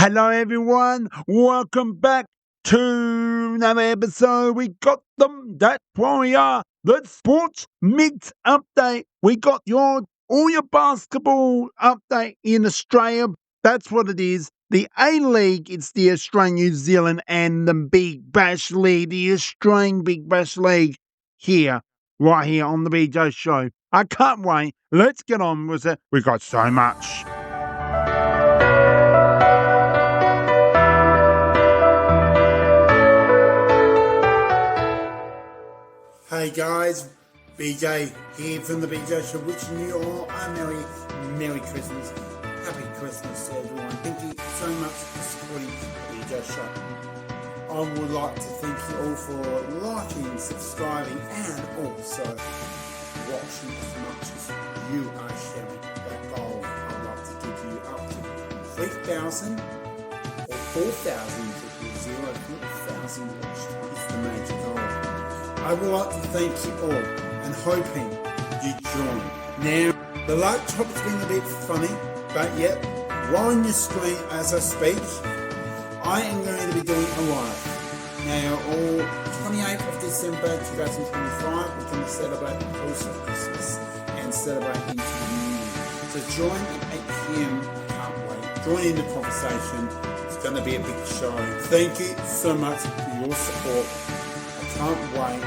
Hello everyone, welcome back to another episode. We got them, that's why we are, the Sports Mix Update. We got all your basketball update in Australia. That's what it is. The A-League, it's the Australian, New Zealand and the Big Bash League, the Australian Big Bash League here, right here on the BJ Show. I can't wait. Let's get on with it. We got so much. Hey guys, BJ here from the BJ Show, wishing you all a Merry Christmas. Happy Christmas to everyone. Thank you so much for supporting the BJ Show. I would like to thank you all for liking, subscribing and also watching as much as you are sharing that goal. I'd like to give you up to 3,000 or 4,000 to 0,000 watch time is the major goal. I would like to thank you all and hoping you join. Now, the laptop's been a bit funny, but yet, on your screen as I speak, I am going to be doing a live. Now, on 28th of December 2025, we're going to celebrate the close of Christmas and celebrate into the New Year. So join at 8 PM, can't wait. Join in the conversation. It's going to be a big show. Thank you so much for your support. Can't wait,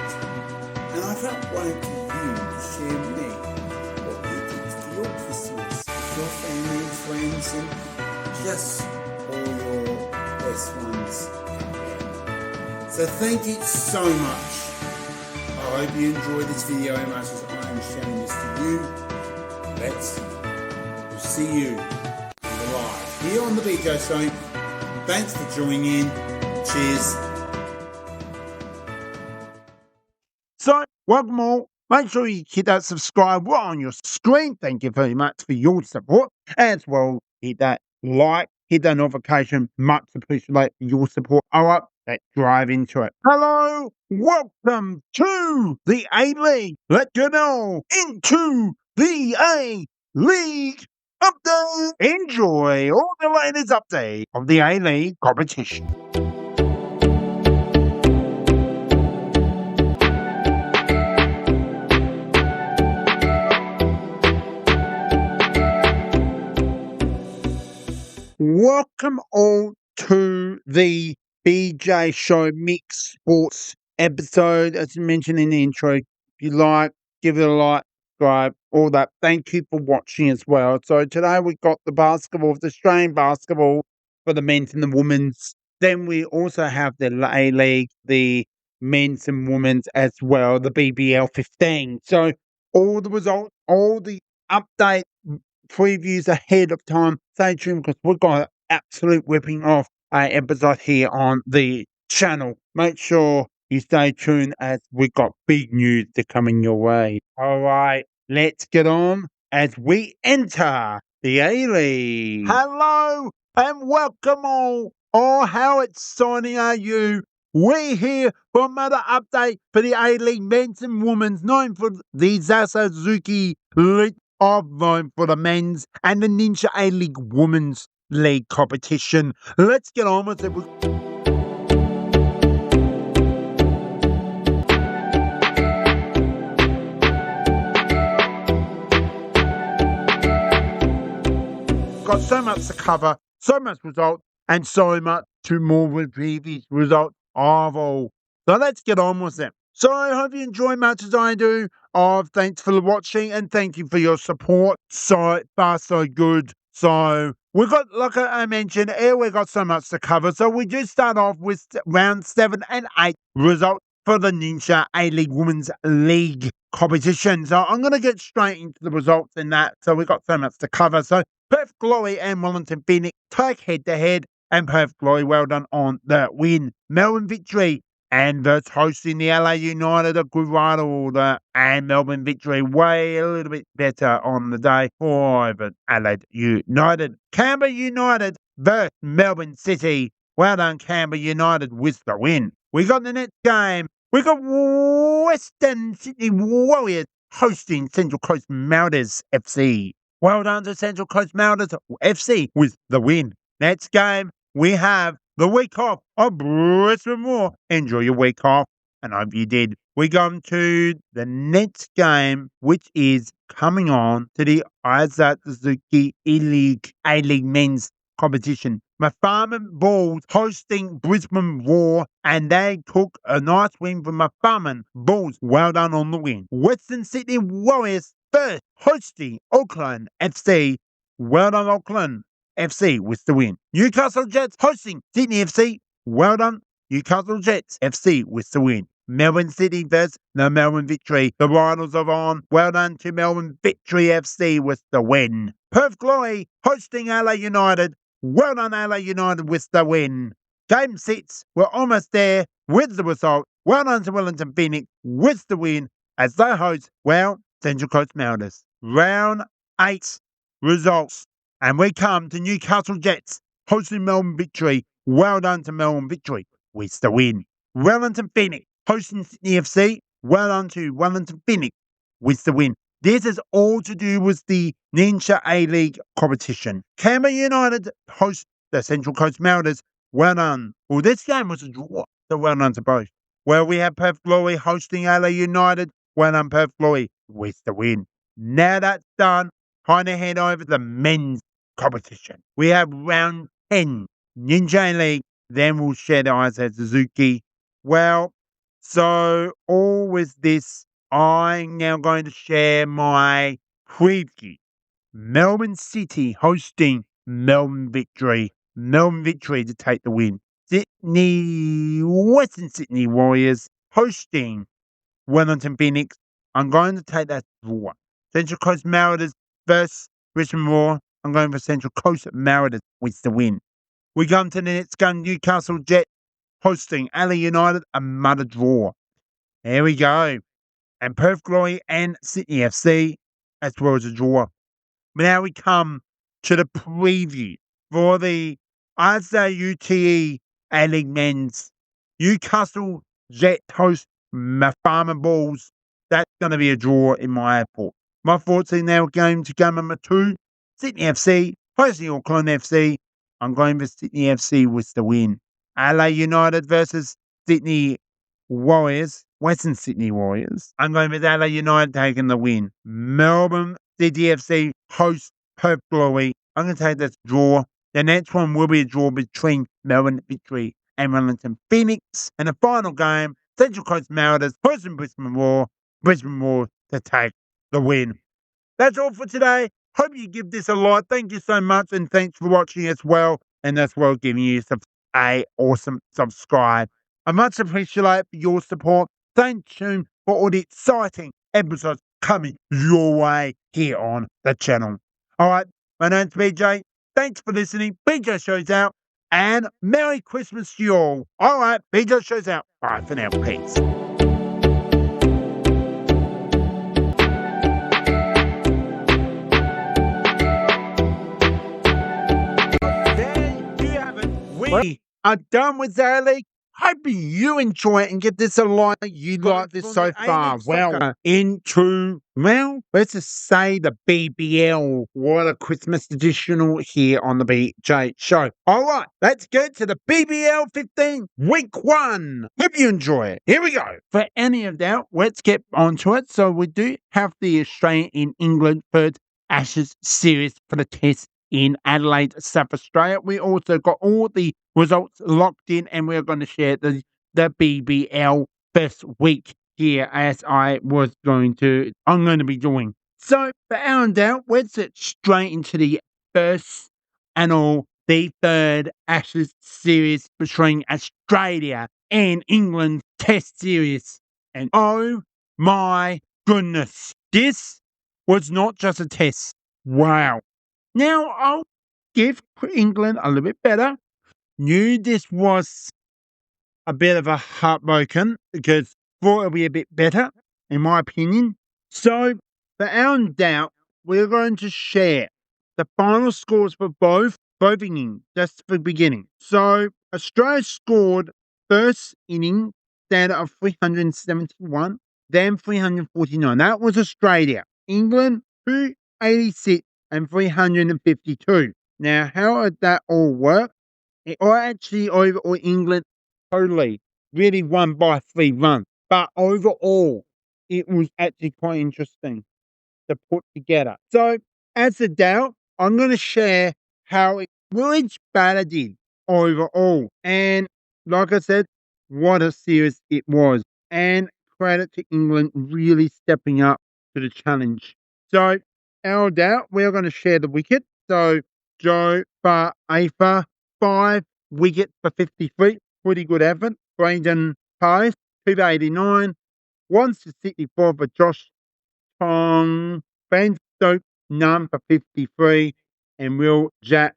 and I can't wait for you to share with me what you did for your Christmas, your family and friends, and just all your best ones out there. So thank you so much. I hope you enjoyed this video as much as I am sharing this to you. We'll see you live here on the BJ Show. Thanks for joining in. Cheers. So, welcome all. Make sure you hit that subscribe right on your screen. Thank you very much for your support. As well, hit that like, hit that notification. Much appreciate your support. All right, let's drive into it. Hello, welcome to the A-League. Let's get on into the A-League update. Enjoy all the latest update of the A-League competition. Welcome all to the BJ Show Mix Sports episode. As mentioned in the intro, if you like, give it a like, subscribe, all that. Thank you for watching as well. So today we got the basketball, the Australian basketball for the men's and the women's. Then we also have the A-League, the men's and women's as well, the BBL 15. So all the results, all the update previews ahead of time. Stay tuned because we've got an absolute whipping off episode here on the channel. Make sure you stay tuned as we've got big news to coming your way. All right, let's get on as we enter the A-League. Hello and welcome all. Oh, how exciting are you? We're here for another update for the A-League men's and women's, known for the Isuzu UTE A-League for the men's and the Ninja A-League Women's League competition. Let's get on with it. Got so much to cover, so much results, and so much to more with previous results of all. So let's get on with it. So I hope you enjoy much as I do. Thanks for watching and thank you for your support. So far, so good. So we've got, like I mentioned, we've got so much to cover. So we do start off with round 7 and 8 results for the Ninja A-League Women's League competition. So I'm going to get straight into the results in that. So we've got so much to cover. So Perth Glory and Wellington Phoenix take head-to-head. And Perth Glory, well done on the win. Melbourne Victory and that's hosting the LA United, a good rival order, and Melbourne Victory way a little bit better on the day for Adelaide United. Canberra United versus Melbourne City. Well done, Canberra United with the win. We got the next game. We got Western Sydney Warriors hosting Central Coast Mariners FC. Well done to Central Coast Mariners FC with the win. Next game, we have the week off of Brisbane Roar. Enjoy your week off, and I hope you did. We go to the next game, which is coming on to the Isuzu UTE A-League Men's competition. Farman Bulls hosting Brisbane Roar, and they took a nice win from Farman Bulls. Well done on the win. Western Sydney Warriors first hosting Auckland FC. Well done, Auckland FC with the win. Newcastle Jets hosting Sydney FC. Well done, Newcastle Jets FC with the win. Melbourne City versus the Melbourne Victory. The Rhinos are on. Well done to Melbourne Victory FC with the win. Perth Glory hosting LA United. Well done, LA United with the win. Game 6, we're almost there with the result. Well done to Wellington Phoenix with the win as they host, Central Coast Mariners. Round 8 results. And we come to Newcastle Jets hosting Melbourne Victory. Well done to Melbourne Victory with the win. Wellington Phoenix hosting Sydney FC. Well done to Wellington Phoenix with the win. This is all to do with the Ninja A-League competition. Canberra United host the Central Coast Mariners. Well done. Well, this game was a draw, so well done to both. Well, we have Perth Glory hosting LA United. Well done, Perth Glory with the win. Now that's done, time to head over to the men's competition. We have round 10, Ninja A-League. Then we'll share the eyes at Suzuki. Well, so all with this, I'm now going to share my preview. Melbourne City hosting Melbourne Victory. Melbourne Victory to take the win. Western Sydney Warriors hosting Wellington Phoenix. I'm going to take that draw. Central Coast Mariners versus Brisbane Roar. I'm going for Central Coast Mariners with the win. We come to the next game, Newcastle Jets hosting LA United, another draw. There we go. And Perth Glory and Sydney FC as well as a draw. Now we come to the preview for the Isuzu UTE A-League Men's. Newcastle Jet host Farmer Bulls. That's going to be a draw in my airport. My thoughts are now going to game number 2. Sydney FC hosting Auckland FC. I'm going for Sydney FC with the win. LA United versus Sydney Warriors. Western Sydney Warriors. I'm going with LA United taking the win. Melbourne City FC host Perth Glory. I'm going to take this draw. The next one will be a draw between Melbourne Victory and Wellington Phoenix. And the final game, Central Coast Mariners hosting Brisbane Roar. Brisbane Roar to take the win. That's all for today. Hope you give this a like. Thank you so much, and thanks for watching as well. And as well, giving you a awesome subscribe. I much appreciate your support. Thank you for all the exciting episodes coming your way here on the channel. All right, my name's BJ. Thanks for listening. BJ shows out, and Merry Christmas to you all. All right, BJ shows out. Bye for now. Peace. There you have it. We are done with the A-League. Hope you enjoy it and give this a like. You like this so far. Well, let's just say the BBL. What a Christmas traditional here on the BJ Show. All right, let's get to the BBL 15 week 1. Hope you enjoy it. Here we go. For any of that, let's get onto it. So we do have the Australian in England third Ashes series for the test in Adelaide, South Australia. We also got all the results locked in, and we're going to share the BBL first week here as I'm going to be doing. So for our doubt, let's get straight into the first the third Ashes series between Australia and England test series. And oh my goodness, this was not just a test. Wow. Now, I'll give England a little bit better. Knew this was a bit of a heartbroken because thought it would be a bit better, in my opinion. So, for our doubt, we're going to share the final scores for both innings, just for the beginning. So, Australia scored first inning standard of 371, then 349. That was Australia. England, 286. And 352. Now, how did that all work? or actually overall England totally really won by 3 runs. But overall, it was actually quite interesting to put together. So, as a doubt, I'm going to share how each batter did overall. And like I said, what a series it was. And credit to England really stepping up to the challenge. So, our doubt, we're going to share the wicket. So, Joe Afa, 5 wickets for 53. Pretty good effort. Brandon Price, 2 for 89. 1 for 64 for Josh Ben Stokes, none for 53, and Will Jack,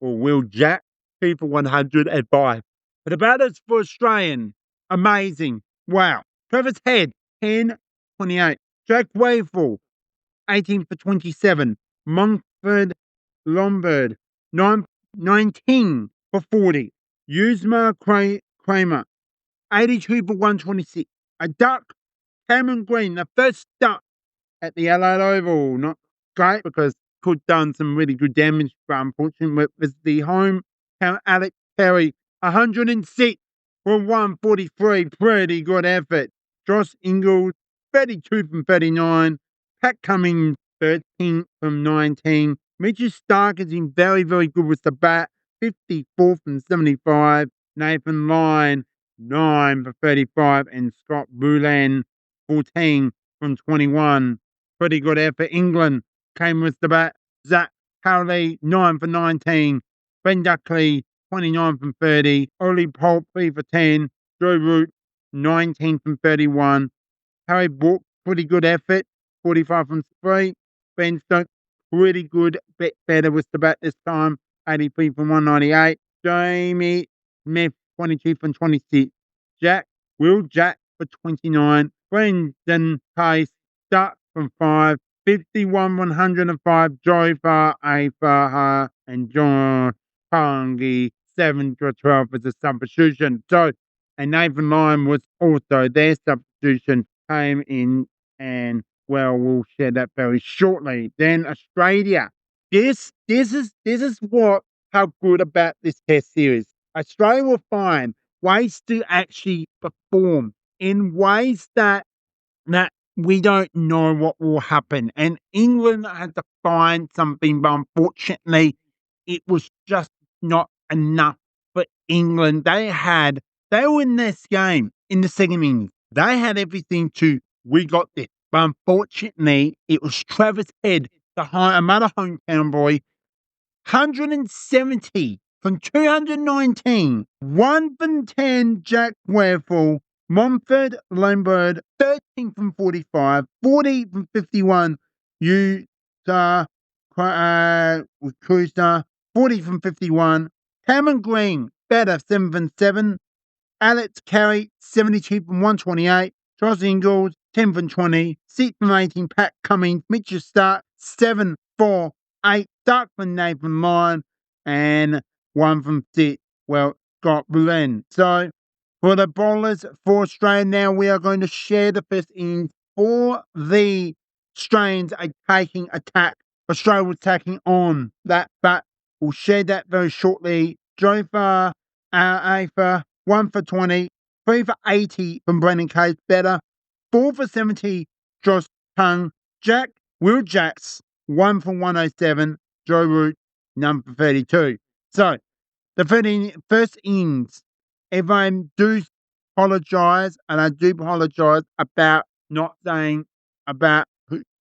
2 for 105. But the batters for Australian, amazing. Wow. Travis Head, 10 28. Jack Wayful, 18 for 27. Montford Lombard, 19 for 40. Yuzma Kramer, 82 for 126. A duck, Cameron Green, the first duck at the Adelaide Oval. Not great because could done some really good damage, but unfortunately it was the home count. Alex Perry, 106 for 143. Pretty good effort. Josh Ingles, 32 from 39. Pat Cummings, 13 from 19. Mitchell Stark has been very, very good with the bat, 54 from 75. Nathan Lyon, 9 for 35. And Scott Boulan, 14 from 21. Pretty good effort. England came with the bat. Zach Howley, 9 for 19. Ben Duckley, 29 from 30. Oli Pope, 3 for 10. Joe Root, 19 from 31. Harry Book, pretty good effort, 45 from 3. Ben Stokes, pretty good, bit better with the bat this time, 83 from 198. Jamie Smith, 22 from 26. Will Jack for 29. Brendan Pace, Duck from 5. 51, 105. Joy for A for her, and John Pongi, 7 for 12 as a substitution. So, and Nathan Lyon was also their substitution, came in, and well, we'll share that very shortly. Then Australia. This is what how good about this test series. Australia will find ways to actually perform in ways that we don't know what will happen. And England had to find something, but unfortunately, it was just not enough for England. They were in this game in the second innings. They had everything to, we got this. But unfortunately, it was Travis Head, another hometown boy, 170 from 219. 1 from 10, Jack Wareful. Montford Lombard, 13 from 45. 40 from 51, Utah Cruiser, 40 from 51. Cameron Green, better, 7 from 7. Alex Carey, 72 from 128. Josh Ingles, 10 from 20. 6 from 18. Pat Cummings. Mitchell Stark, 7 for 8. Duck from Nathan Lyon. And 1 from 6. Well, Scott Boulan. So, for the bowlers for Australia now, we are going to share the first innings for the Australians are taking attack. Australia was taking on that, but we'll share that very shortly. Jofa Afa, 1 for 20, 3 for 80 from Brendan Case, better. 4 for 70, Josh Tung. Will Jacks, 1 for 107, Joe Root, none for 32. So, the first innings, if I do apologise, and I do apologise about not saying about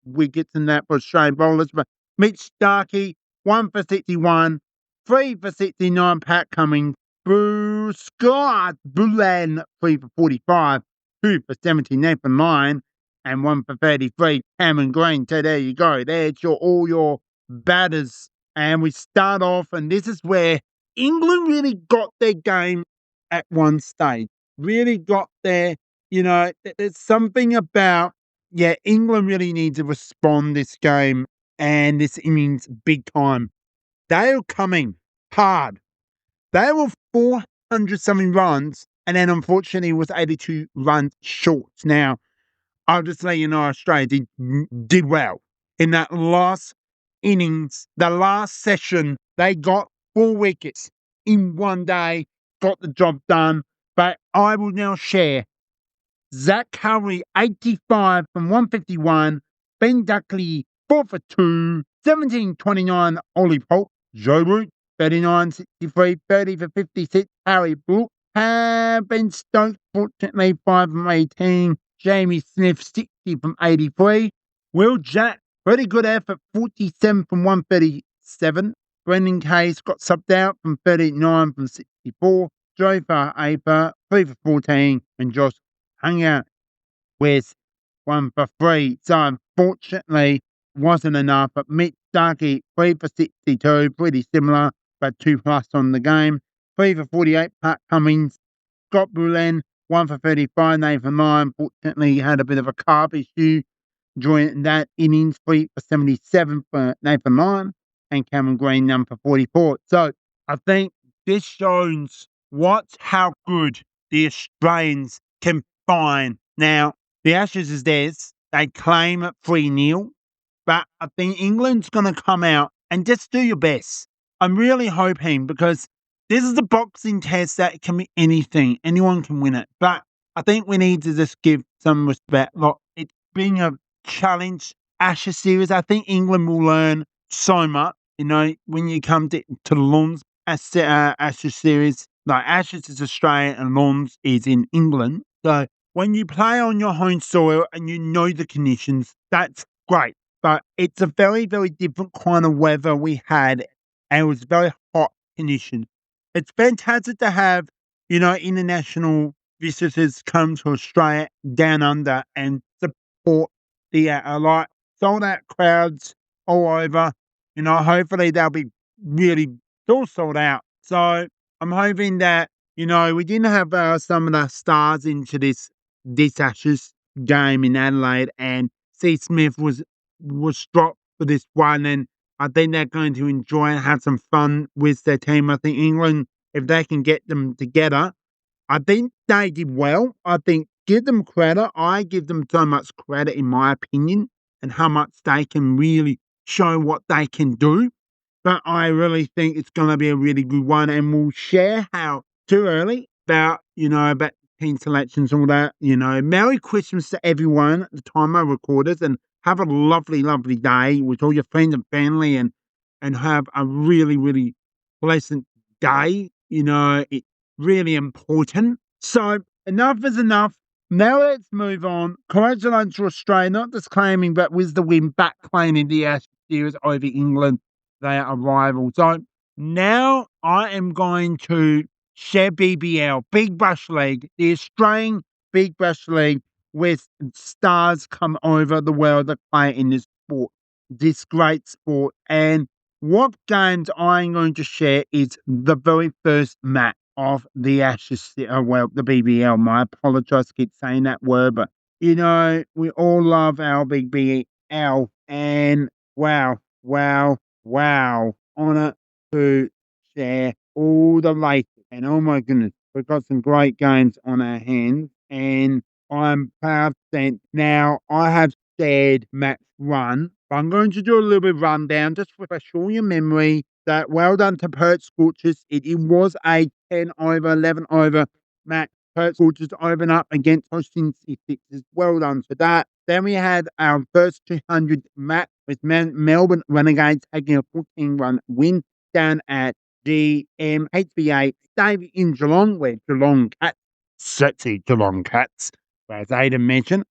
wickets and that for Australian bowlers, but Mitch Starkey, 1 for 61, 3 for 69, Pat Cummings, Scott Boulan, 3 for 45, 2 for 70, Nathan Lyon, and 1 for 33, Cameron Green. So there you go. There's all your batters. And we start off, and this is where England really got their game at one stage. Really got their, there's something about, England really needs to respond this game and this innings big time. They are coming hard. They were 400 something runs, and then unfortunately was 82 runs short. Now, I'll just let you know, Australia did well in that last innings, the last session. They got 4 wickets in one day, got the job done. But I will now share Zach Curry, 85 from 151. Ben Duckley, 4 for 2. 17-29, Ollie Polk. Joe Root, 39-63, 30 for 56. Harry Brook. Ben Stokes, fortunately, 5 from 18. Jamie Smith, 60 from 83. Will Jack, very good effort, 47 from 137. Brendan Case got subbed out from 39 from 64. Joe Aper, 3 for 14. And Josh hung out with 1 for 3. So unfortunately, wasn't enough. But Mitch Starkey, 3 for 62, pretty similar, but 2 plus on the game. 3 for 48, Pat Cummings. Scott Bullen, 1 for 35, Nathan Lyon. Fortunately, he had a bit of a carb issue during that innings. 3 for 77 for Nathan Lyon. And Cameron Green, number 44. So I think this shows how good the Australians can find. Now, the Ashes is theirs. They claim it 3-0. But I think England's going to come out and just do your best. I'm really hoping, because this is a boxing test that can be anything. Anyone can win it. But I think we need to just give some respect. Look, it's been a challenge Ashes series. I think England will learn so much. You know, when you come to the Lawns Ashes series, like Ashes is Australia and Lawns is in England. So when you play on your home soil and you know the conditions, that's great. But it's a very, very different kind of weather we had, and it was very hot conditions. It's fantastic to have, international visitors come to Australia down under and support the like sold out crowds all over. Hopefully they'll be really all sold out. So I'm hoping that, we didn't have some of the stars into this Ashes game in Adelaide, and C. Smith was dropped for this one, and I think they're going to enjoy and have some fun with their team. I think England, if they can get them together, I think they did well. I think give them credit. I give them so much credit, in my opinion, and how much they can really show what they can do. But I really think it's going to be a really good one, and we'll share how too early about, about team selections and all that. Merry Christmas to everyone at the time I recorded, and have a lovely, lovely day with all your friends and family, and have a really, really pleasant day. It's really important. So enough is enough. Now let's move on. Congratulations to Australia, not just claiming, but with the win back claiming the Ashes series over England. They are rivals. So now I am going to share BBL, Big Bash League, the Australian Big Bash League, with stars come over the world that play in this sport, this great sport. And what games I'm going to share is the very first match of the Ashes, the BBL. I apologize, keep saying that word, but we all love our big BBL, and wow, honor to share all the latest. And oh my goodness, we've got some great games on our hands, and I'm proud that now I have shared match one, but I'm going to do a little bit of rundown just to refresh all your memory. That well done to Perth Scorchers. It was a 10 over, 11 over match. Perth Scorchers open up against hosting Sixers. Well done for that. Then we had our first 200 match with Melbourne Renegades taking a 14-run win down at GMHBA Stadium in Geelong, where Geelong Cats, sexy Geelong Cats, as Aidan mentioned,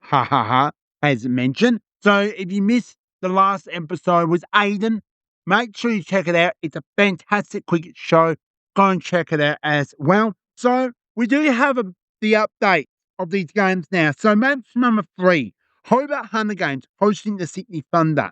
as mentioned. So if you missed the last episode with Aidan, make sure you check it out. It's a fantastic cricket show. Go and check it out as well. So we do have the update of these games now. So match number 3, Hobart Hunter Games hosting the Sydney Thunder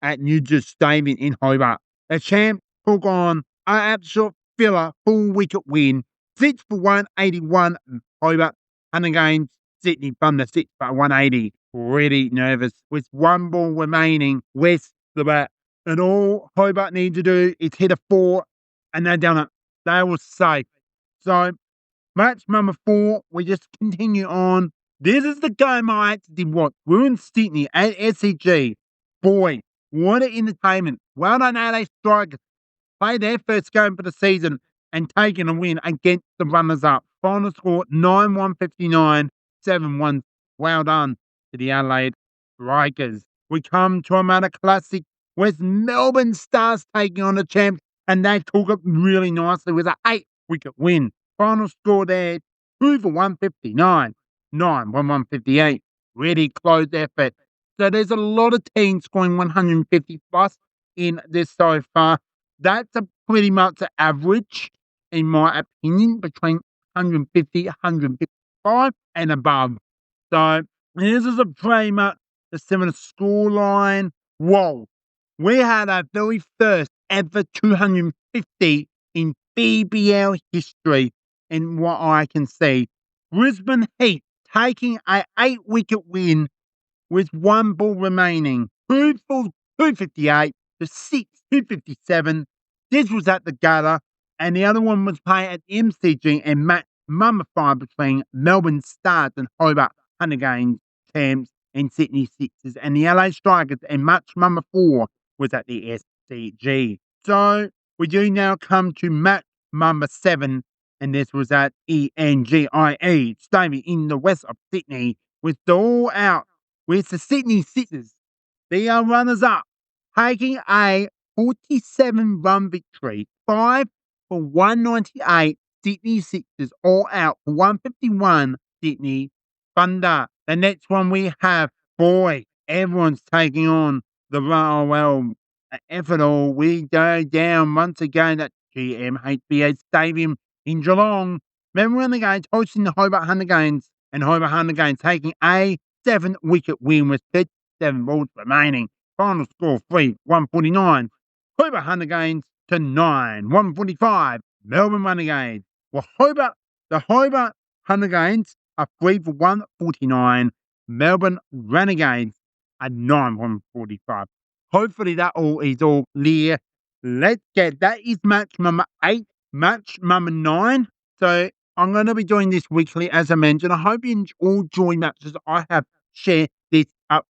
at Nugent Stadium in Hobart. The champ took on an absolute filler full wicket win. 6 for 181 Hobart Hunter Games. Sydney Thunder 6 for 180. Pretty nervous with one ball remaining with the bat. And all Hobart need to do is hit a 4, and they've done it. They were safe. So match number 4, we just continue on. This is the game I actually did watch. We're in Sydney at SCG. Boy, what an entertainment. Well done, LA Strikers. Play their first game for the season. and taking a win against the runners-up. Final score 9-159, 7-1. Well done to the Adelaide Strikers. We come to another classic with Melbourne Stars taking on the champs, and they took it really nicely with an 8-wicket win. Final score there 2 for 159, 9-158. Really close effort. So there's a lot of teams scoring 150 plus in this so far. That's a pretty much an average, in my opinion, between 150, 155 and above. So this is a pretty much a similar scoreline. Whoa. We had our very first ever 250 in BBL history, in what I can see. Brisbane Heat taking a 8-wicket win with one ball remaining. 2 for 258 to 257. This was at the gutter, and the other one was played at the MCG and match mummified between Melbourne Stars and Hobart Renegades champs and Sydney Sixers, and the LA Strikers and match number 4 was at the SCG. So we do now come to match number 7, and this was at ENGIE Stadium in the west of Sydney, with the all out with the Sydney Sixers. They are runners up, taking a 47-run victory, 5 for 198. Sydney Sixers all out for 151. Sydney Thunder. The next one we have, boy, everyone's taking on the well effort all. We go down once again at GMHBA Stadium in Geelong. Melbourne Renegades hosting the Hobart Renegades, and Hobart Renegades taking a 7-wicket win with 37 balls remaining. Final score 3-149. Hobart Renegades to 9-145. Melbourne Renegades. Well, the Hobart Renegades are 3 for 149. Melbourne Renegades are 9-145. Hopefully that all is all clear. Let's get that is match number 8, match number 9. So I'm going to be doing this weekly, as I mentioned. I hope you all join matches. I have shared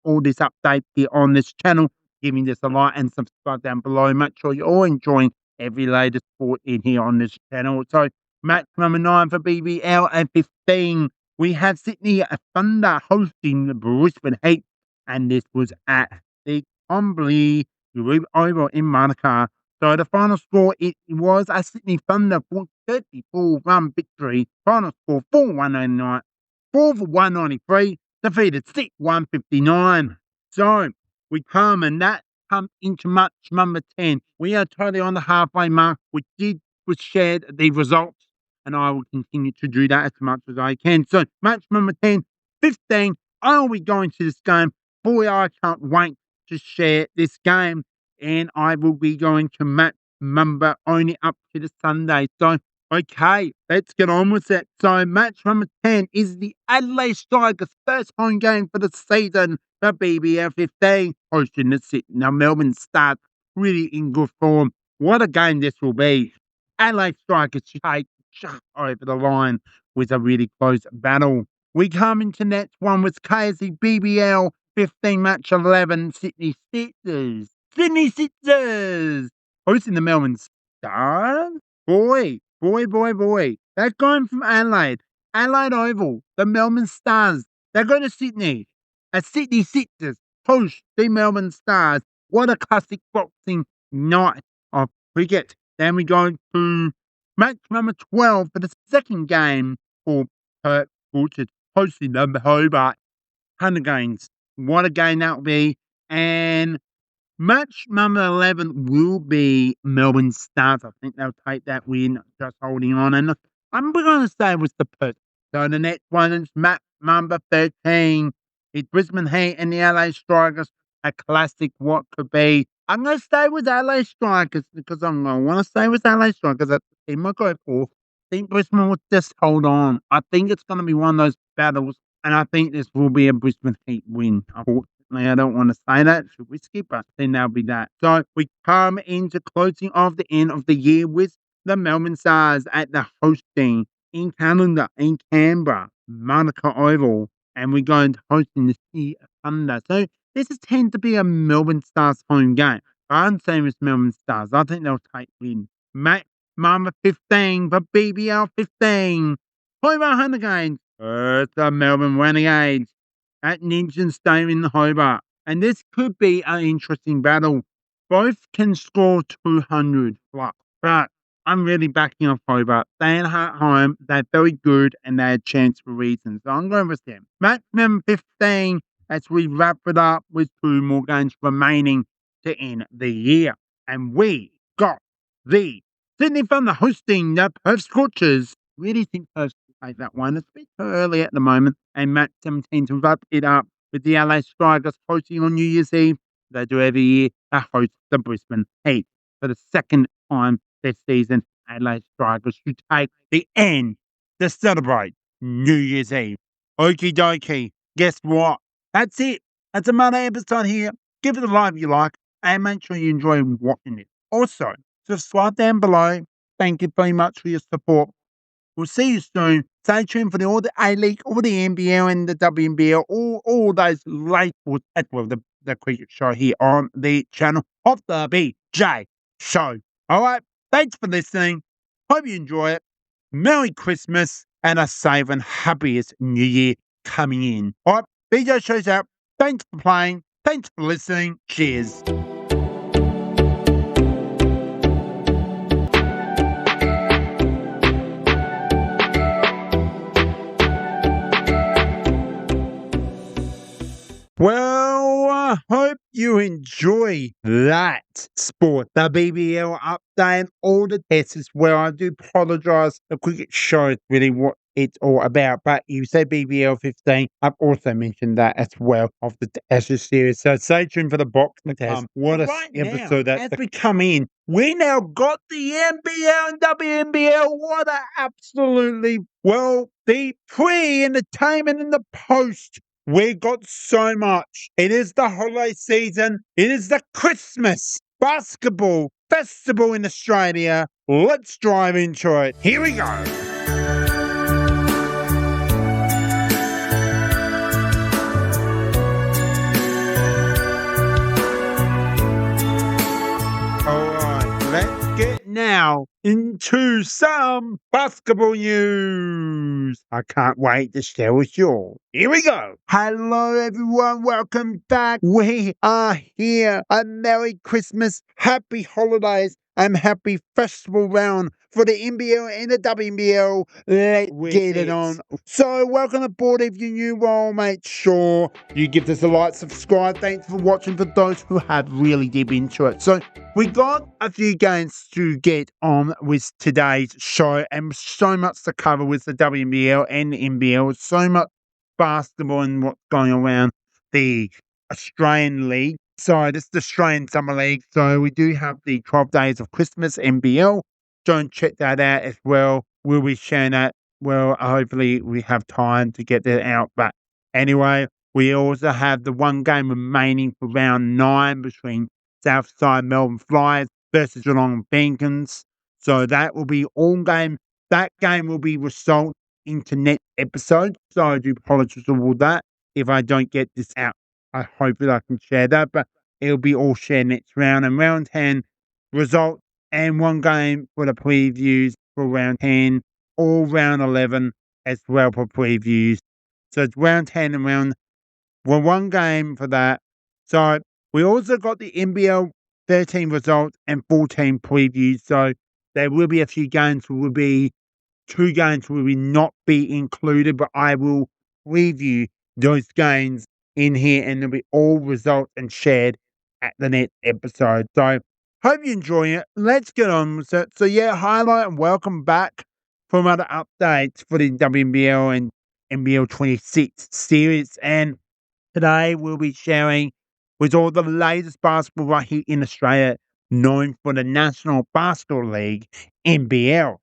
all this update here on this channel. Giving this a like and subscribe down below. Make sure you're all enjoying every latest sport in here on this channel. So match number 9 for BBL and 15. We had Sydney Thunder hosting the Brisbane Heat, and this was at the Combley Oval in Monaco. So the final score, it was a Sydney Thunder 34-run victory. Final score 4-199, 4 for 193, defeated 6-159. So we come, and that comes into match number 10. We are totally on the halfway mark. We shared the results, and I will continue to do that as much as I can. So match number 10, 15. I'll be going to this game. Boy, I can't wait to share this game, and I will be going to match number only up to the Sunday. So, okay, let's get on with it. So, match number 10 is the Adelaide Strikers' first home game for the season for BBL 15, hosting the Sydney Melbourne Stars, really in good form. What a game this will be. Adelaide Strikers take just over the line with a really close battle. We come into next one with KSC BBL 15 match 11, Sydney Sixers. Sydney Sixers hosting the Melbourne Stars. Boy. They're going from Adelaide Oval, the Melbourne Stars. They're going to Sydney. A Sydney Sixers host the Melbourne Stars. What a classic boxing night of cricket. Then we go to match number 12 for the second game for Perth Butchers hosting the Hobart Renegades. What a game that will be. And match number 11 will be Melbourne Stars. I think they'll take that win, just holding on. And I'm going to stay with the Perth. So the next one is match number 13. It's Brisbane Heat and the LA Strikers. A classic what could be. I'm going to stay with LA Strikers because I'm going to want to stay with LA Strikers. That's the team I go for. I think Brisbane will just hold on. I think it's going to be one of those battles, and I think this will be a Brisbane Heat win. Unfortunately, I don't want to say that. Should we skip it? Then that'll be that. So we come into closing of the end of the year with the Melbourne Stars at the hosting in Canada, in Canberra, Monaco Oval, and we're going to hosting the Sea Thunder. So this is tend to be a Melbourne Stars home game. I'm saying with Melbourne Stars. I think they'll take win. Match Mama 15 for BBL 15. Hobart Renegades versus the Melbourne Renegades at Ninja Stadium in Hobart. And this could be an interesting battle. Both can score 200 plus, but I'm really backing off Hobart. They are at home, they're very good, and they had a chance for reasons. So I'm going with them. Match number 15 as we wrap it up with 2 more games remaining to end the year. And we got the Sydney Thunder hosting the Perth Scorchers. Really think Perth will take that one. It's a bit too early at the moment. And match 17 to wrap it up with the LA Strikers hosting on New Year's Eve. They do every year. They host the Brisbane Heat for the second time this season. LA Strikers should take the end to celebrate New Year's Eve. Okie dokie. Guess what? That's it. That's another episode here. Give it a like if you like, and make sure you enjoy watching it. Also, subscribe down below. Thank you very much for your support. We'll see you soon. Stay tuned for all the A-League, all the NBL and the WNBL, all those late as well, the cricket show here on the channel of the BJ Show. All right. Thanks for listening. Hope you enjoy it. Merry Christmas and a safe and happiest New Year coming in. All right. BJ Show's out. Thanks for playing. Thanks for listening. Cheers. Well, I hope you enjoy that sport, the BBL update and all the tests as well. I do apologise. The cricket show is really what it's all about. But you say BBL 15, I've also mentioned that as well of the Ashes series. So stay tuned for the boxing test. What a episode that as we come in, we now got the NBL and WNBL. What a absolutely, well, the pre-entertainment and the post. We got so much. It is the holiday season. It is the Christmas basketball festival in Australia. Let's dive into it. Here we go. Let's get now into some basketball news. I can't wait to share with you all. Here we go. Hello, everyone. Welcome back. We are here. A Merry Christmas, Happy Holidays, and Happy Festival Round for the NBL and the WNBL. Let's get it on. So, welcome aboard. If you're new, well, make sure you give this a like, subscribe. Thanks for watching for those who have really deep into it. So, we got a few games to get on with today's show and so much to cover with the WNBL and the NBL. So much basketball and what's going around the Australian League. So this is the Australian Summer League. So we do have the 12 Days of Christmas NBL. Don't check that out as well. We'll be sharing that. Well, hopefully we have time to get that out. But anyway, we also have the one game remaining for round 9 between Southside Melbourne Flyers versus Geelong Beacons. So that will be all game. That game will be result into next episode. So I do apologize for all that if I don't get this out. I hope that I can share that, but it'll be all shared next round. And round 10 result and one game for the previews for round 10, all round 11 as well for previews. So it's round 10 and one game for that. So we also got the NBL 13 results and 14 previews. So there will be a few games will be 2 games will not be included, but I will review those games in here and they'll be all results and shared at the next episode. So hope you enjoy it. Let's get on with it. So yeah, highlight and welcome back from other updates for the WNBL and NBL 26 series. And today we'll be sharing with all the latest basketball right here in Australia, known for the National Basketball League, NBL,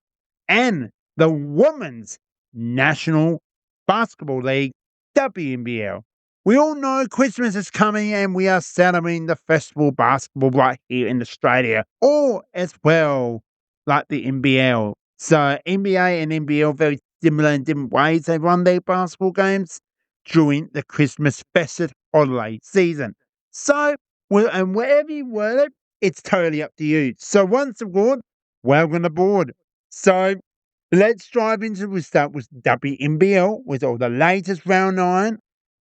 and the Women's National Basketball League, WNBL. We all know Christmas is coming and we are celebrating the festival basketball right here in Australia, or as well like the NBL. So NBA and NBL very similar in different ways. They run their basketball games during the Christmas festive holiday season. So, and wherever you word it, it's totally up to you. So once again, welcome aboard. So let's dive into. We start with WNBL with all the latest round 9,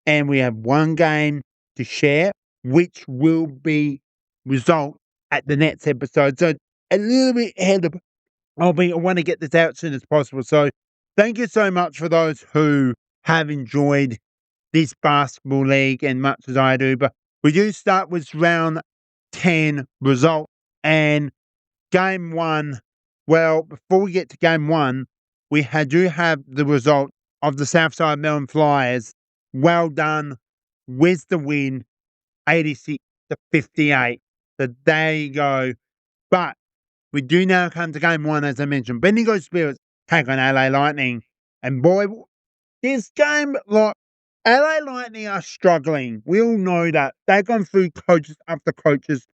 and we have one game to share, which will be result at the next episode. So a little bit ahead of. I want to get this out as soon as possible. So thank you so much for those who have enjoyed this basketball league and much as I do. But we do start with round 10 result and game 1. Well, before we get to game 1, do have the result of the Southside Melbourne Flyers. Well done with the win, 86-58. So there you go. But we do now come to game 1, as I mentioned. Bendigo Spirits take on LA Lightning. And boy, this game, like, LA Lightning are struggling. We all know that. They've gone through coaches after coaches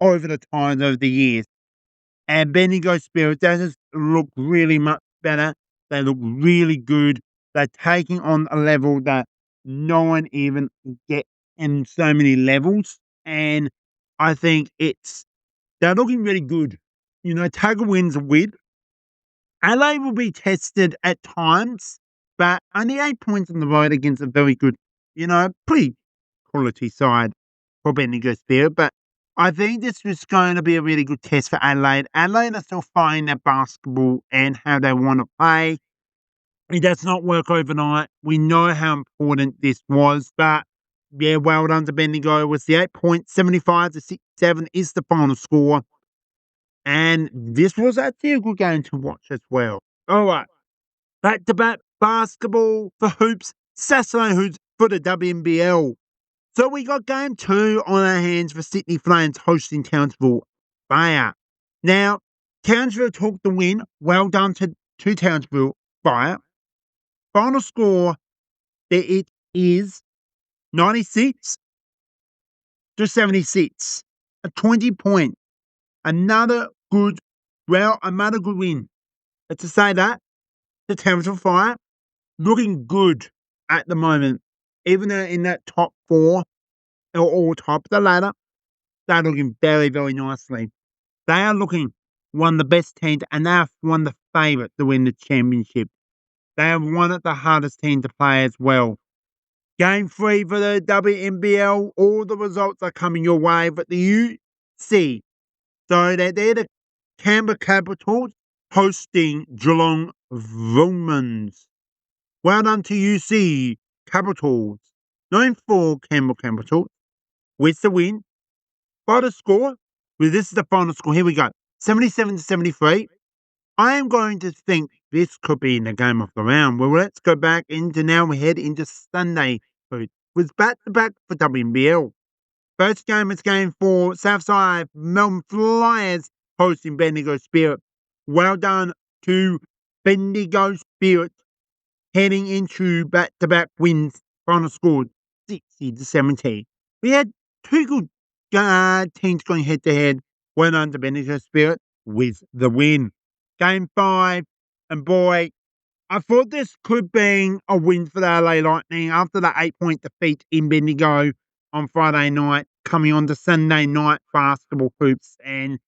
over the time, over the years. And Bendigo Spirit, they just look really much better. They look really good. They're taking on a level that no one even get in so many levels. And I think they're looking really good. You know, Tiger wins a win. LA will be tested at times, but only 8 points on the road against a very good, pretty quality side for Bendigo Spirit. But I think this was going to be a really good test for Adelaide. Adelaide are still finding their basketball and how they want to play. It does not work overnight. We know how important this was, but yeah, well done to Bendigo. It was the 8 points, 75-67 is the final score. And this was actually a good game to watch as well. All right. Back to back basketball for hoops. Saturday hoops for the WNBL. So we got game 2 on our hands for Sydney Flames hosting Townsville Fire. Now, Townsville took the win. Well done to Townsville Fire. Final score, it is 96-76. A 20-point. Another good win. But to say that, the Townsville Fire looking good at the moment. Even though in that top 4 or top of the ladder, they're looking very, very nicely. They are looking one of the best teams, and they are one of the favourites to win the championship. They are one of the hardest teams to play as well. Game 3 for the WNBL, all the results are coming your way, but the UC, so they're the Canberra Capitals hosting Geelong Romans. Well done to UC Capitals, 9-4 Canberra Capitals, with the win. Final score, well, this is the final score, here we go, 77-73. I am going to think this could be in the game of the round. Well, let's go back into now, we head into Sunday. It was back-to-back for WNBL. First game is game 4, Southside Melbourne Flyers hosting Bendigo Spirit. Well done to Bendigo Spirit heading into back-to-back wins. Final score 60-70. We had two good teams going head-to-head. Well done to Bendigo Spirit with the win. Game 5, and boy, I thought this could be a win for the LA Lightning after the 8-point defeat in Bendigo on Friday night, coming on to Sunday night basketball hoops. And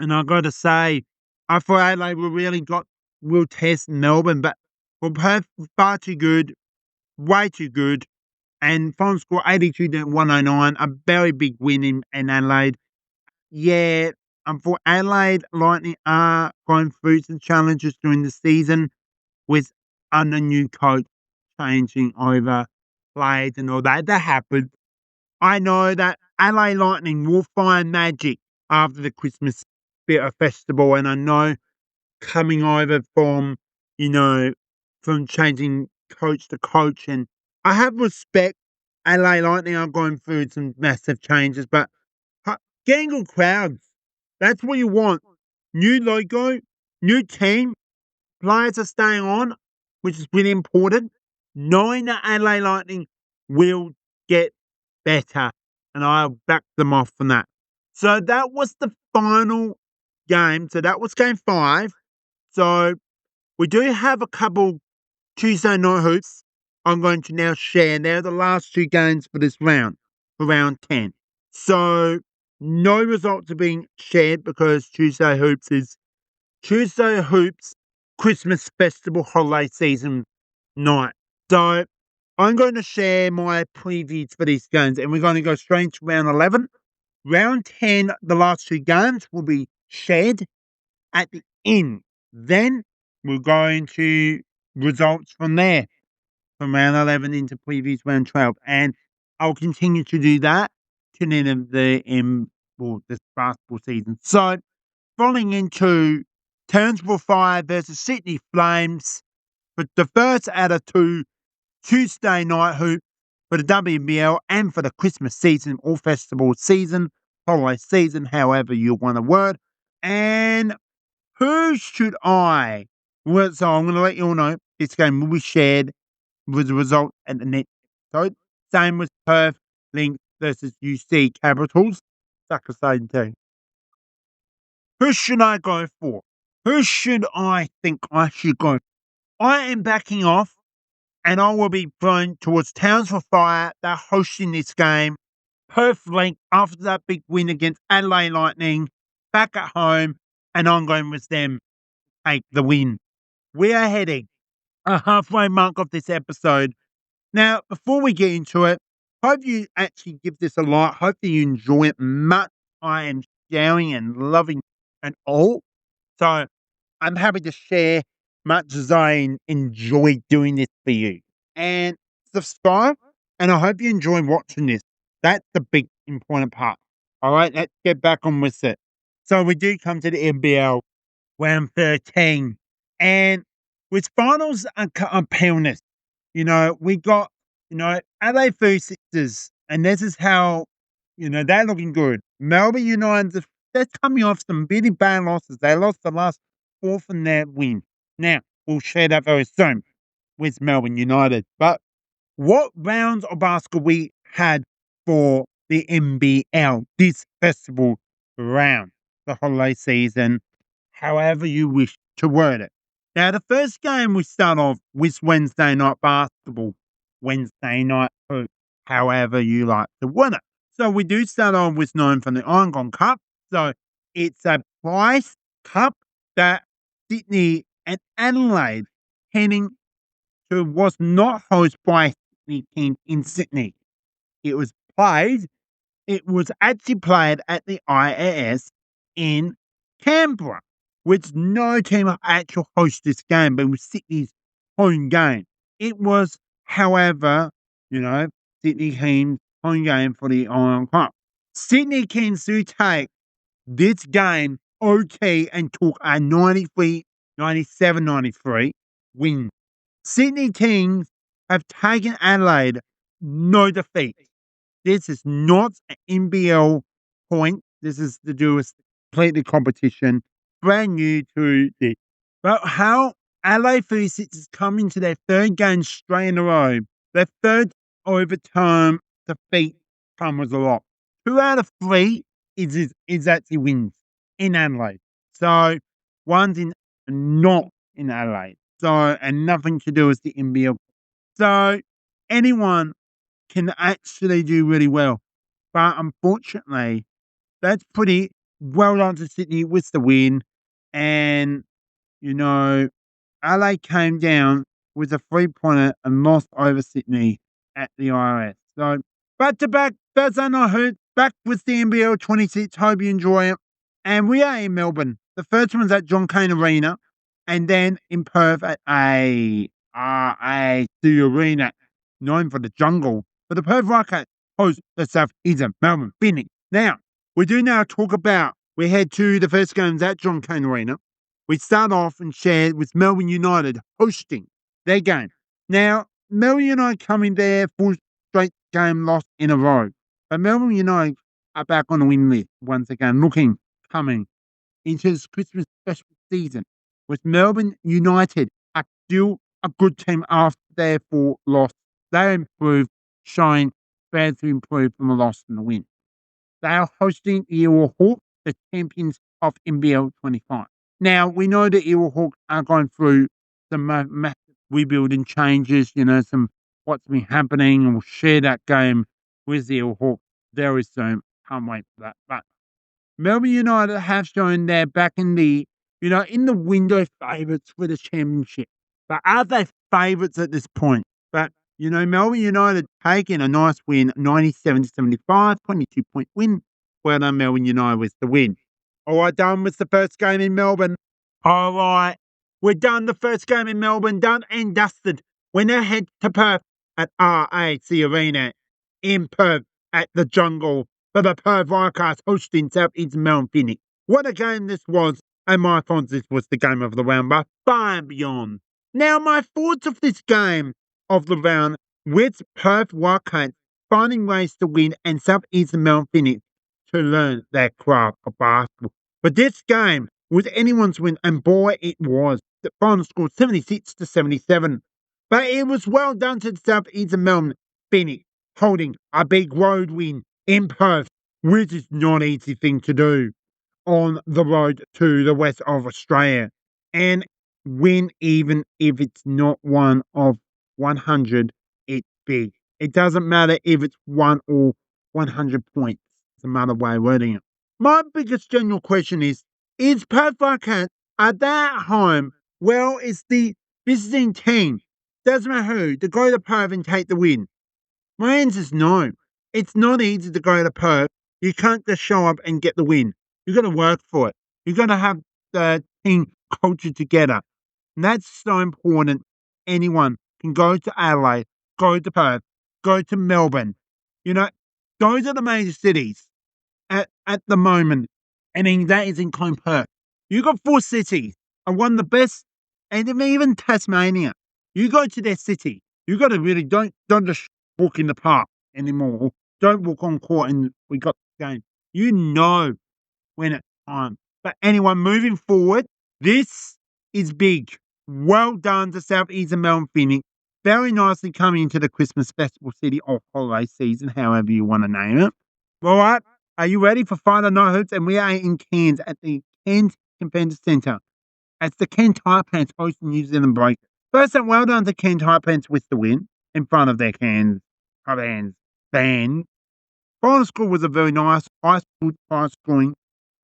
I got to say, I thought LA will test Melbourne, but were far too good, way too good. And final score 82-109, a very big win in Adelaide. Yeah, for Adelaide, Lightning are going through some challenges during the season with under new coach changing over players and all that. That happened. I know that LA Lightning will find magic after the Christmas bit of festival, and I know coming over from changing coach to coach, and I have respect. LA Lightning are going through some massive changes, but getting good crowds, that's what you want. New logo, new team, players are staying on, which is really important. Knowing that LA Lightning will get better, and I'll back them off on that. So that was the final game. So that was game 5. So we do have a couple Tuesday night hoops I'm going to now share. They're the last 2 games for this round, for round 10. So no results are being shared because Tuesday hoops is Tuesday Hoops Christmas Festival Holiday Season night. So I'm going to share my previews for these games, and we're going to go straight into round 11. Round 10, the last two games will be shared at the end. Then we'll go into results from there, from round 11 into previews round 12. And I'll continue to do that to the end of this basketball season. So, falling into Townsville Fire versus Sydney Flames for the first out of two Tuesday night hoop for the WNBL and for the Christmas season or festival season, holiday season, however you want to word. And who should I? Well, so I'm going to let you all know this game will be shared with the result at the next episode. Same with Perth Lynx versus UC Capitals. Suck a same team. Who should I go for? Who should I think I should go for? I am backing off and I will be thrown towards Townsville Fire. They're hosting this game. Perth Link after that big win against Adelaide Lightning, back at home, and I'm going with them to take the win. We are heading a halfway mark of this episode. Now, before we get into it, hope you actually give this a like. Hope that you enjoy it much. I am sharing and loving it all. So I'm happy to share much as I enjoy doing this for you. And subscribe, and I hope you enjoy watching this. That's the big important part. All right, let's get back on with it. So we do come to the NBL round 13. And with finals and paleness, we got, LA 36ers, and this is how, they're looking good. Melbourne United, they're coming off some really bad losses. They lost the last four from their win. Now, we'll share that very soon with Melbourne United. But what rounds of basketball we had for the NBL, this festival round, the holiday season, however you wish to word it. Now, the first game we start off with Wednesday night basketball, Wednesday night hoop, however you like to word it. So we do start off with known from the Iron Cup. So it's a prize cup that Sydney and Adelaide heading to was not hosted by Sydney team in Sydney. It was played. It was actually played at the IAS in Canberra, which no team actually hosted this game, but it was Sydney's home game. It was, however, Sydney team's home game for the Iron Cup. Sydney Kings do take this game OT and took a 93, 97, 93 win. Sydney Kings have taken Adelaide no defeat. This is not an NBL point. This is to do with completely competition. Brand new to this. But how LA 36 is coming to their third game straight in a row. Their third overtime defeat comes a lot. 2 out of 3 is actually wins in Adelaide. So one's not in Adelaide. So, and nothing to do with the NBL. So anyone can actually do really well. But unfortunately, that's pretty well done to Sydney with the win. And, LA came down with a 3-pointer and lost over Sydney at the IRS. So, back to back, Thursday night hoop, back with the NBL 26. Hope you enjoy it. And we are in Melbourne. The first one's at John Cain Arena, and then in Perth at the arena, known for the jungle. But the Perth Rockets host the South Eastern Melbourne Phoenix. Now, we do now talk about, we head to the first games at John Cain Arena. We start off and share with Melbourne United hosting their game. Now, Melbourne United coming there for straight game loss in a row. But Melbourne United are back on the win list once again, coming into this Christmas special season with Melbourne United are still a good team after their 4 loss. They improved, showing fans to improve from a loss and a win. They are hosting the Eel Hawks, the champions of NBL 25. Now, we know the Eel Hawks are going through some massive rebuilding changes, some what's been happening, and we'll share that game with the Eel Hawks very soon. Can't wait for that. But Melbourne United have shown they're back in the in the window favourites for the championship. But are they favourites at this point? But, Melbourne United taking a nice win, 97-75, 22-point win. Well done, Melbourne United with the win. All right, done with the first game in Melbourne. All right, we're done. The first game in Melbourne, done and dusted. We're now head to Perth at RAC Arena in Perth at the Jungle for the Perth Wildcats hosting South East Melbourne Phoenix. What a game this was, and my thoughts, this was the game of the round, but far and beyond. Now, my thoughts of this game of the round with Perth Wildcats finding ways to win and South East Melbourne Phoenix to learn their craft of basketball. But this game was anyone's win, and boy, it was. The final score 76-77. But it was well done to the South East Melbourne Phoenix, holding a big road win in Perth, which is not an easy thing to do on the road to the west of Australia, and win even if it's not one of 100, it's big. It doesn't matter if it's 1 or 100 points. It's another way of wording it. My biggest general question is Perth Wildcats, are they at home? Well, it's the visiting team. Doesn't matter who, to go to Perth and take the win. My answer is no. It's not easy to go to Perth. You can't just show up and get the win. You've got to work for it. You've got to have the team culture together. And that's so important. Anyone can go to Adelaide, go to Perth, go to Melbourne. Those are the major cities at the moment. I mean, that is including Perth. You've got 4 cities, and one of the best, and even Tasmania. You go to their city. You got to really don't just walk in the park anymore. Don't walk on court and we got the game. You know when it's time. But anyway, moving forward, this is big. Well done to South East Melbourne Phoenix. Very nicely coming into the Christmas festival city or holiday season, however you want to name it. All right, are you ready for Friday Night Hoops? And we are in Cairns at the Cairns Convention Centre. It's the Cairns Taipans hosting New Zealand Breakers. First up, well done to Cairns Taipans with the win in front of their Cairns fans. Final score was a very nice, high scoring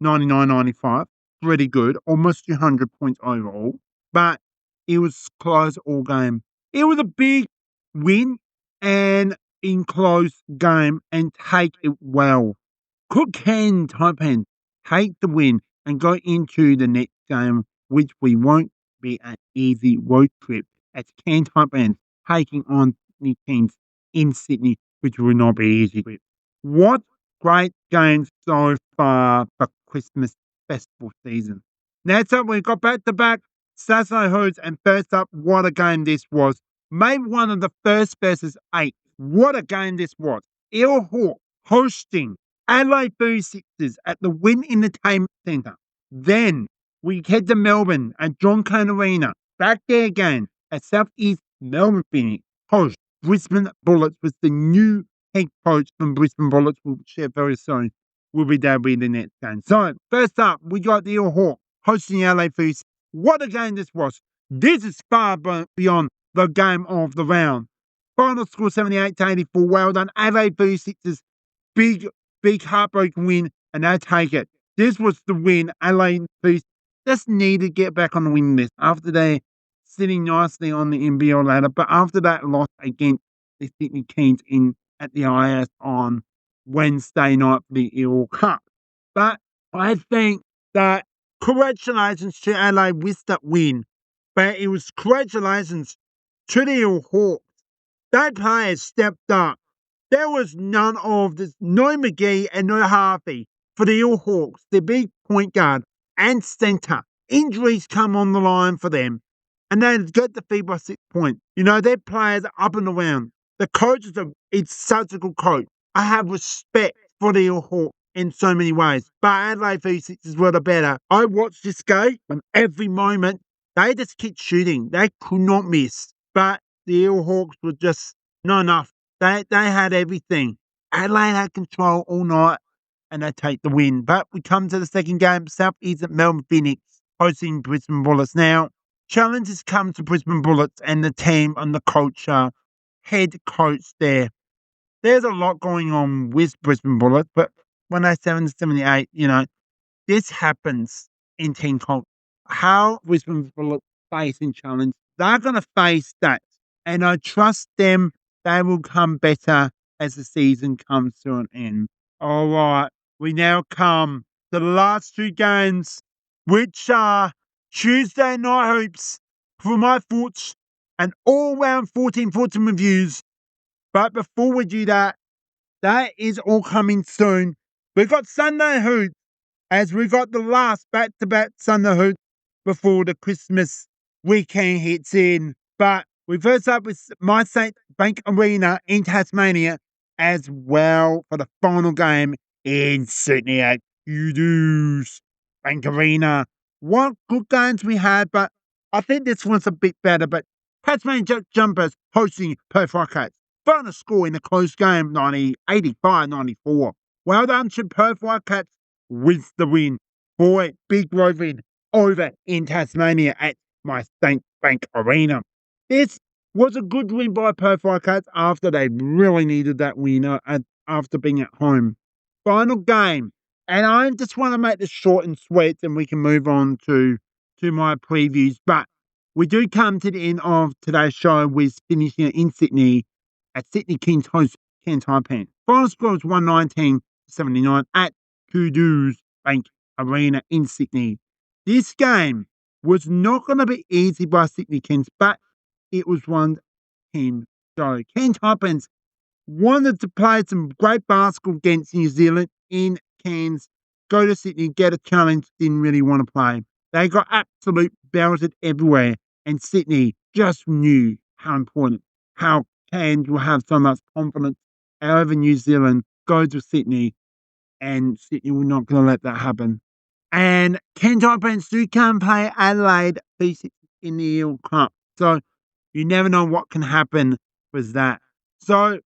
99-95. Pretty good, almost 200 points overall. But it was close all game. It was a big win and in close game and take it well. Could Cairns Taipans take the win and go into the next game, which we won't be an easy road trip as Cairns Taipans taking on Sydney teams in Sydney, which will not be easy. What great games so far for Christmas festival season. Next up, we've got back-to-back Saturday Hoods, and first up, what a game this was. Maybe one of the first versus 8. What a game this was. Eel Hawk hosting Adelaide 36ers at the Win Entertainment Centre. Then we head to Melbourne at John Cain Arena. Back there again at South East Melbourne Phoenix host Brisbane Bullets with the new head coach from Brisbane Bullets. We'll share very soon. Will be there in the next game. So first up, we got the Eel Hawk hosting LA 36ers. What a game this was. This is far beyond the game of the round. Final score 78-84. Well done. Adelaide 36ers. Big heartbreaking win, and they take it. This was the win. Adelaide 36ers just need to get back on the win list after they sitting nicely on the NBL ladder. But after that loss against the Sydney Kings at the IS on Wednesday night for the Eel Cup. But I think that congratulations to Adelaide with that win. But it was congratulations to the Eel Hawks. That players stepped up. There was none of this, no McGee and no Harvey for the Eel Hawks, the big point guard and centre. Injuries come on the line for them, and they get defeated by 6 points. Their players are up and around. The coaches it's such a good coach. I have respect for the Eel Hawks in so many ways. But Adelaide 36ers were the better. I watched this game, and every moment they just kept shooting. They could not miss. But the Eel Hawks were just not enough. They had everything. Adelaide had control all night, and they take the win. But we come to the second game. South East at Melbourne Phoenix hosting Brisbane Bullets. Now, challenges come to Brisbane Bullets and the team and the culture, head coach there. There's a lot going on with Brisbane Bullets, but when they're 7-78, this happens in team culture. how Brisbane will face in challenge. They're going to face that. And I trust them. They will come better as the season comes to an end. All right. We now come to the last two games, which are Tuesday night hoops for my thoughts and all round 14-14 reviews. But before we do that, that is all coming soon. We've got Sunday hoops as we got the last back-to-back Sunday hoops before the Christmas weekend hits in. But we first up with My St. Bank Arena in Tasmania as well for the final game in Sydney at Kudos Bank Arena. What good games we had, but I think this one's a bit better. But Tasmanian Jumpers hosting Perth Wildcats. Final score in the close game, 85-94. Well done to Perth Wildcats with the win. Boy, big road win over in Tasmania at My St. Bank Arena. This was a good win by Perth Wildcats after they really needed that win after being at home. Final game. And I just want to make this short and sweet and we can move on to my previews. But we do come to the end of today's show with finishing in Sydney at Sydney Kings host Cairns Taipan. Final score was 119-79 at Kudos Bank Arena in Sydney. This game was not going to be easy by Sydney Kings, but it was one team show. Cairns Taipans wanted to play some great basketball against New Zealand in Cairns, go to Sydney, get a challenge, didn't really want to play. They got absolute belted everywhere, and Sydney just knew how important, how Cairns will have so much confidence over New Zealand, go to Sydney, and Sydney were not going to let that happen. And Cairns Taipans do come play Adelaide in the Eel Cup. So you never know what can happen with that. So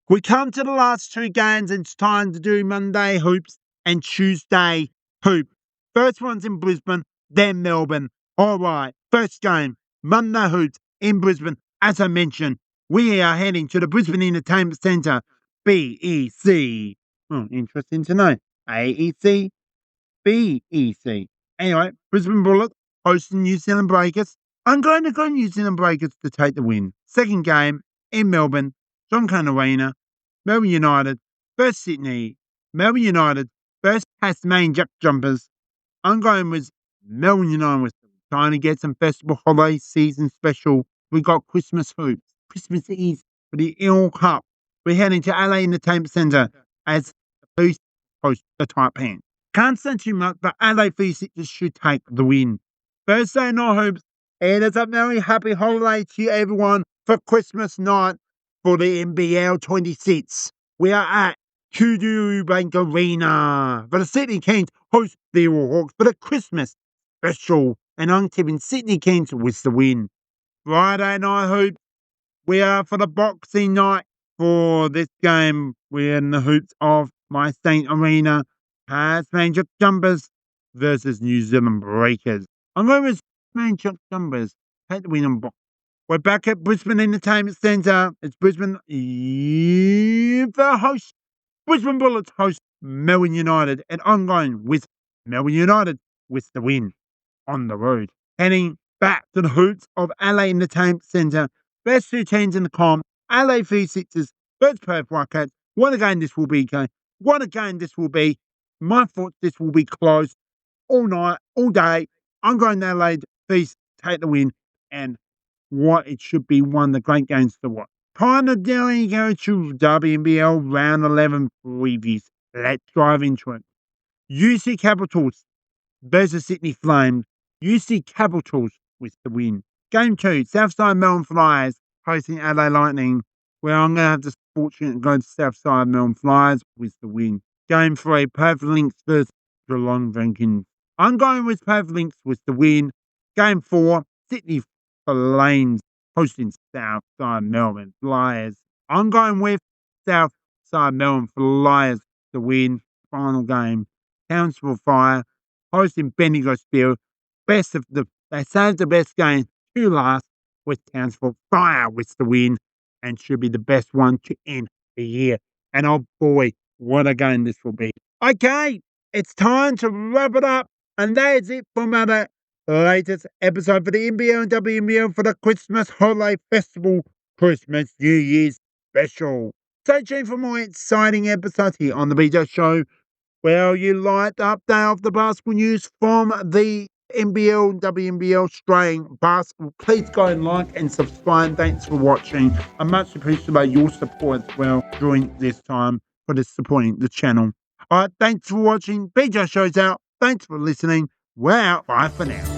we come to the last two games and it's time to do Monday hoops and Tuesday hoop. First one's in Brisbane, then Melbourne. All right, first game, Monday hoops in Brisbane. As I mentioned, we are heading to the Brisbane Entertainment Centre, BEC. Oh, interesting to know. AEC, BEC. Anyway, Brisbane Bullets hosting New Zealand Breakers. I'm going to go New Zealand Breakers to take the win. Second game in Melbourne, John Cone Arena, Melbourne United versus Sydney. Melbourne United versus Tasmanian Jumpers. I'm going with Melbourne United with them. Trying to get some festival holiday season special. We got Christmas hoops, Christmas Eve for the Eel Cup. We're heading to LA Entertainment Centre as the Boost host the Taipan. Can't say too much, but LA V6 should take the win. Thursday night hoops, and it's a very happy holiday to everyone for Christmas night for the NBL 26. We are at Kudu Bank Arena for the Sydney Kings host the Hawks for the Christmas special, and I'm tipping Sydney Kings with the win. Friday night hoops, we are for the Boxing Night for this game. We're in the hoops of My St. Arena, Tasmanian Jumpers versus New Zealand Breakers. I'm going with Tasmanian Jumpers. Take the win on box. We're back at Brisbane Entertainment Centre. It's Brisbane the host. Brisbane Bullets host Melbourne United, and I'm going with Melbourne United with the win on the road. Heading back to the hoops of LA Entertainment Centre. Best two teams in the comp. LA V6s versus Perth Wildcats. What a game this will be, okay? What a game this will be. My thoughts this will be close all night, all day. I'm going to LA V6 take the win, and what it should be one of the great games to watch. Time to go to WNBL Round 11 previews. Let's drive into it. UC Capitals versus Sydney Flames. UC Capitals with the win. Game 2, Southside Melbourne Flyers hosting Adelaide Lightning. Where I'm going to have the fortune to go to Southside Melbourne Flyers with the win. Game 3, Perth Lynx versus Geelong Vikings. I'm going with Perth Lynx with the win. Game 4, Sydney Flames hosting Southside Melbourne Flyers. I'm going with Southside Melbourne Flyers to win. Final game, Townsville Fire hosting Bendigo Spirit. They saved the best game to last with Townsville Fire with the win, and should be the best one to end the year. And oh boy, what a game this will be. Okay, it's time to wrap it up And that is it from our latest episode for the NBL and WNBL for the Christmas Holiday Festival Christmas New Year's special. Stay tuned for more exciting episodes here on the BJ Show. Well, you like the update of the basketball news from the NBL and WNBL Australian basketball. Please go and like and subscribe. Thanks for watching. I much appreciate your support as well during this time for supporting the channel. All right, thanks for watching. BJ Show's out. Thanks for listening. We're out. Bye for now.